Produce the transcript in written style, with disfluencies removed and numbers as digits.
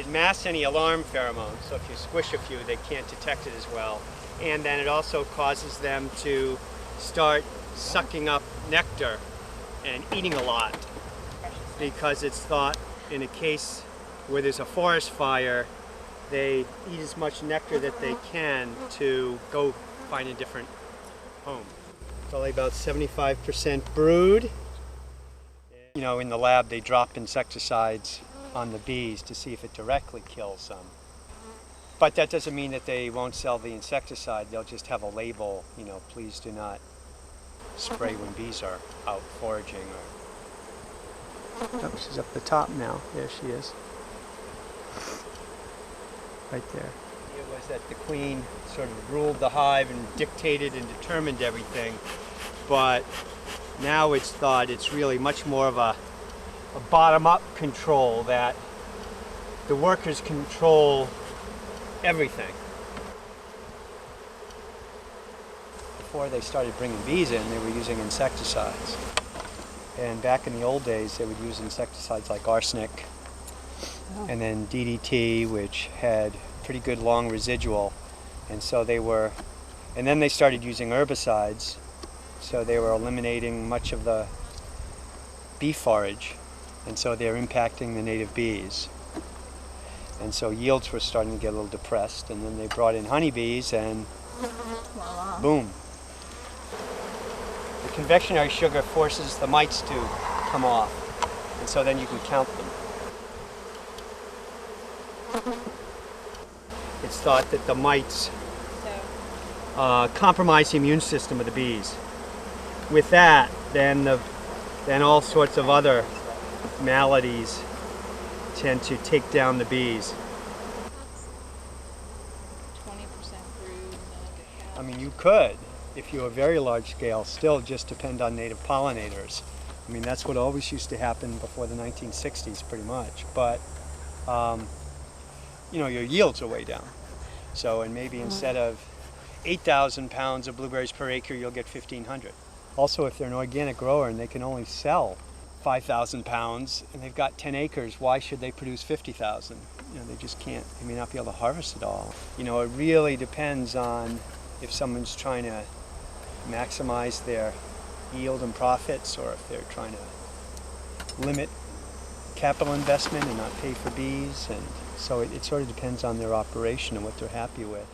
masks any alarm pheromones, so if you squish a few, they can't detect it as well. And then it also causes them to start sucking up nectar and eating a lot, because it's thought in a case where there's a forest fire, they eat as much nectar that they can to go find a different home. Probably about 75% brood. You know, in the lab they drop insecticides on the bees to see if it directly kills them. But that doesn't mean that they won't sell the insecticide. They'll just have a label, you know, please do not spray when bees are out foraging. Oh, she's up the top now. There she is. Right there. It was that the queen sort of ruled the hive and dictated and determined everything. But now it's thought it's really much more of a bottom-up control, that the workers control everything. Before they started bringing bees in, they were using insecticides. And back in the old days, they would use insecticides like arsenic, and then DDT, which had pretty good long residual. And so and then they started using herbicides, so they were eliminating much of the bee forage, and so they're impacting the native bees. And so yields were starting to get a little depressed, and then they brought in honeybees, and boom. The confectionery sugar forces the mites to come off, and so then you can count them. It's thought that the mites compromise the immune system of the bees. With that, then all sorts of other maladies tend to take down the bees. 20% brood. I mean, you could, if you were very large scale, still just depend on native pollinators. I mean, that's what always used to happen before the 1960s, pretty much. But, you know, your yields are way down. So, and maybe instead of 8,000 pounds of blueberries per acre, you'll get 1,500. Also, if they're an organic grower and they can only sell 5,000 pounds and they've got 10 acres, why should they produce 50,000? You know, they just can't, they may not be able to harvest it all. You know, it really depends on if someone's trying to maximize their yield and profits, or if they're trying to limit capital investment and not pay for bees. And so it sort of depends on their operation and what they're happy with.